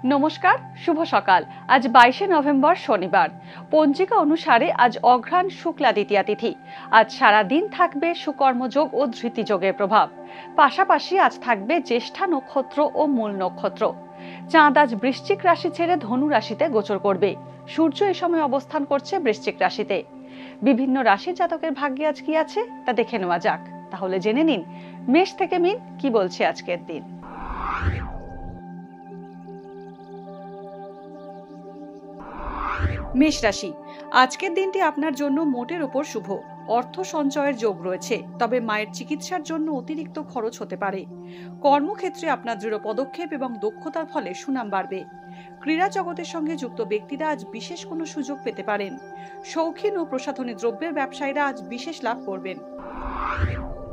নমস্কার, শুভ সকাল। আজ 22শে নভেম্বর শনিবার। পঞ্জিকা অনুসারে আজ অঘ্রাণ শুক্লা দ্বিতীয়া তিথি। আজ সারা দিন থাকবে সুকর্মযোগ ও ধৃতিযোগের প্রভাব। পাশাপাশি আজ থাকবে জ্যেষ্ঠা নক্ষত্র ও মূল নক্ষত্র। চাঁদ আজ বৃশ্চিক রাশি ছেড়ে ধনু রাশিতে গোচর করবে। সূর্য এই সময় অবস্থান করছে বৃশ্চিক রাশিতে। বিভিন্ন রাশির জাতকের ভাগ্যে আজ কি আছে তা দেখে নেওয়া যাক। তাহলে জেনে নিন মেষ থেকে মিন কি বলছে আজকের দিন। মেষ রাশি, আজকের দিনটি আপনার জন্য মোটের উপর শুভ। অর্থ সঞ্চয়ের যোগ রয়েছে, তবে মায়ের চিকিৎসার জন্য অতিরিক্ত খরচ হতে পারে। কর্মক্ষেত্রে আপনার দৃঢ় পদক্ষেপ এবং দক্ষতার ফলে সুনাম বাড়বে। ক্রীড়া জগতের সঙ্গে যুক্ত ব্যক্তিরা আজ বিশেষ কোনো সুযোগ পেতে পারেন। শৌখিন ও প্রসাধনী দ্রব্যের ব্যবসায়ীরা আজ বিশেষ লাভ করবেন।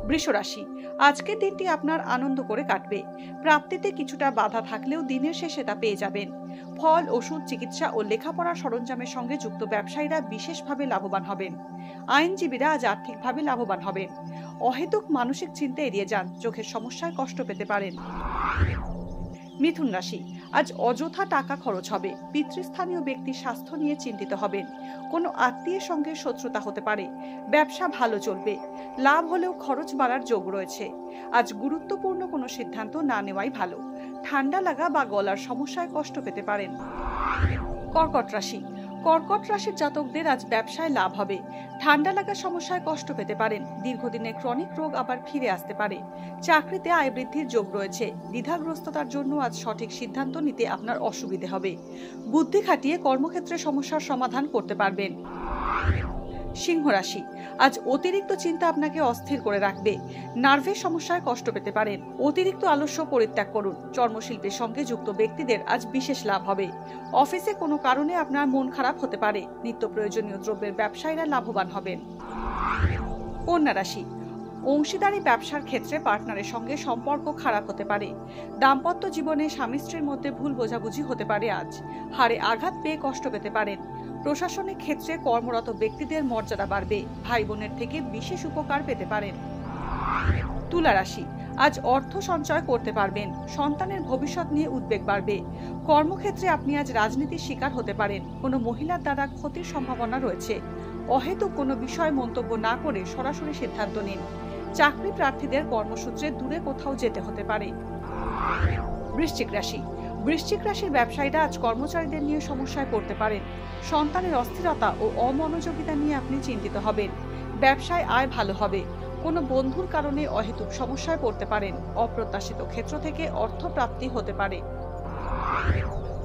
বৃষ রাশি, আজকের দিনটি আপনার আনন্দ করে কাটবে। প্রাপ্তিতে কিছুটা বাধা থাকলেও দিনের শেষে তা পেয়ে যাবেন। ফল, ওষুধ, চিকিৎসা ও লেখাপড়ার সরঞ্জামের সঙ্গে যুক্ত ব্যবসায়ীরা বিশেষভাবে লাভবান হবেন। আইনজীবীরা আজ আর্থিকভাবে লাভবান হবেন। অহেতুক মানসিক চিন্তা এড়িয়ে যান, চোখের সমস্যায় কষ্ট পেতে পারেন। মিথুন রাশি, আজ অযথা টাকা খরচ হবে। পিতৃস্থানীয় ব্যক্তির স্বাস্থ্য নিয়ে চিন্তিত হবেন। কোনো আত্মীয়ের সঙ্গে শত্রুতা হতে পারে। ব্যবসা ভালো চলবে। লাভ হলেও খরচ বাড়ার যোগ রয়েছে। আজ গুরুত্বপূর্ণ কোনো সিদ্ধান্ত না নেওয়াই ভালো। ঠান্ডা লাগা বা গলার সমস্যায় কষ্ট পেতে পারেন। কর্কট রাশি, কর্কট রাশির জাতকদের আজ ব্যবসায় লাভ হবে। ঠান্ডা লাগার সমস্যায় কষ্ট পেতে পারেন। দীর্ঘদিনের ক্রনিক রোগ আবার ফিরে আসতে পারে। চাকরিতে আয় বৃদ্ধির যোগ রয়েছে। দ্বিধাগ্রস্ততার জন্য আজ সঠিক সিদ্ধান্ত নিতে আপনার অসুবিধে হবে। বুদ্ধি খাটিয়ে কর্মক্ষেত্রে সমস্যার সমাধান করতে পারবেন। সিংহ রাশি, আজ অতিরিক্ত চিন্তা আপনাকে অস্থির করে রাখবে। নার্ভের সমস্যায় কষ্ট পেতে পারেন। অতিরিক্ত আলস্য পরিত্যাগ করুন। চর্মশিল্পের সঙ্গে যুক্ত ব্যক্তিদের আজ বিশেষ লাভ হবে। অফিসে কোনো কারণে আপনার মন খারাপ হতে পারে। নিত্য প্রয়োজনীয় দ্রব্যের ব্যবসায়ীরা লাভবান হবেন। কন্যা রাশি, অংশীদারি ব্যবসার ক্ষেত্রে পার্টনারের সঙ্গে সম্পর্ক খারাপ হতে পারে। দাম্পত্য জীবনে স্বামী স্ত্রীর মধ্যে ভুল বোঝাবুঝি হতে পারে। আজ হাড়ে আঘাত পেয়ে কষ্ট পেতে পারেন। প্রশাসনিক ক্ষেত্রে কর্মরত ব্যক্তিদের মর্যাদা বাড়বে। ভাই বোনের থেকে বিশেষ উপকার পেতে পারেন। তুলা রাশি, আজ অর্থ সঞ্চয় করতে পারবেন। সন্তানের ভবিষ্যৎ নিয়ে উদ্বেগ বাড়বে। কর্মক্ষেত্রে আপনি আজ রাজনীতির শিকার হতে পারেন। কোনো মহিলার দ্বারা ক্ষতির সম্ভাবনা রয়েছে। অহেতুক কোনো বিষয়ে মন্তব্য না করে সরাসরি সিদ্ধান্ত নিন। চাকরি প্রার্থীদের কর্মসূত্রে দূরে কোথাও যেতে হতে পারে। বৃশ্চিক রাশি, বৃশ্চিক রাশির ব্যবসায়ীরা আজ কর্মচারীদের নিয়ে সমস্যায় পড়তে পারেন। সন্তানের অস্থিরতা ও অমনোযোগিতা নিয়ে আপনি চিন্তিত হবেন। ব্যবসায় আয় ভালো হবে। কোনো বন্ধুর কারণে অহেতুক সমস্যায় পড়তে পারেন। অপ্রত্যাশিত ক্ষেত্র থেকে অর্থ প্রাপ্তি হতে পারে।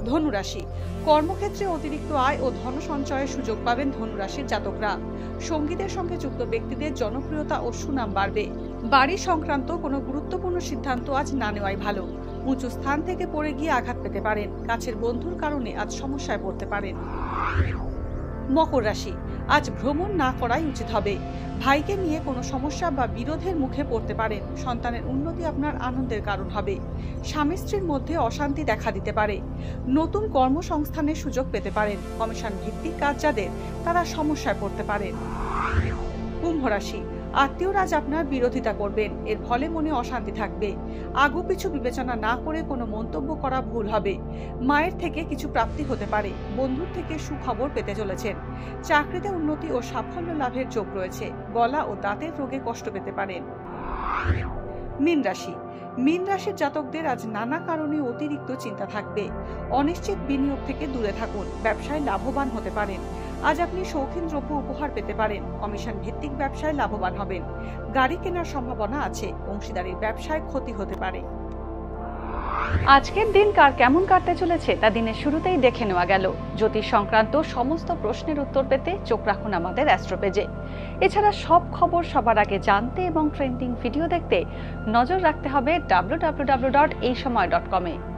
ধনু রাশি, কর্মক্ষেত্রে অতিরিক্ত আয় ও ধন সঞ্চয়ের সুযোগ পাবেন ধনু রাশির জাতকরা। সঙ্গীতের সঙ্গে যুক্ত ব্যক্তিদের জনপ্রিয়তা ও সুনাম বাড়বে। বাড়ি সংক্রান্ত কোনো গুরুত্বপূর্ণ সিদ্ধান্ত আজ না নেওয়াই ভালো। উঁচু স্থান থেকে পড়ে গিয়ে আঘাত পেতে পারেন। কাছের বন্ধুর কারণে আজ সমস্যায় পড়তে পারেন। মকর রাশি, আজ ভ্রমণ না করাই উচিত হবে। ভাইকে নিয়ে কোনো সমস্যা বা বিরোধের মুখে পড়তে পারেন। সন্তানের উন্নতি আপনার আনন্দের কারণ হবে। স্বামী স্ত্রীর মধ্যে অশান্তি দেখা দিতে পারে। নতুন কর্মসংস্থানের সুযোগ পেতে পারেন। কমিশন ভিত্তিক কাজ যাদের, তারা সমস্যায় পড়তে পারেন। কুম্ভ রাশি, আত্মীয়রা আজ আপনার বিরোধিতা করবেন। এর ফলে মনে অশান্তি থাকবে। আগুপিছু বিবেচনা না করে কোনো মন্তব্য করা ভুল হবে। মায়ের থেকে কিছু প্রাপ্তি হতে পারে। বন্ধুর থেকে সুখবর পেতে চলেছেন। চাকরিতে উন্নতি ও সাফল্য লাভের যোগ রয়েছে। গলা ও দাঁতের রোগে কষ্ট পেতে পারেন। মীন রাশি, মীন রাশির জাতকদের আজ নানা কারণে অতিরিক্ত চিন্তা থাকবে। অনিশ্চিত বিনিয়োগ থেকে দূরে থাকুন। ব্যবসায় লাভবান হতে পারেন। আজ আপনি শৌখিন দ্রব্য উপহার পেতে পারেন। কমিশন ভিত্তিক ব্যবসায় লাভবান হবেন। গাড়ি কেনার সম্ভাবনা আছে। অংশীদারির ব্যবসায় ক্ষতি হতে পারে। আজকের দিন কার কেমন কাটতে চলেছে তা দিনের শুরুতেই দেখে নেওয়া গেল। জ্যোতিষ সংক্রান্ত সমস্ত প্রশ্নের উত্তর পেতে চোখ রাখুন আমাদের অ্যাস্ট্রো পেজে। এছাড়া সব খবর সবার আগে জানতে এবং ট্রেন্ডিং ভিডিও দেখতে নজর রাখতে হবে www.এইসময়.com-এ।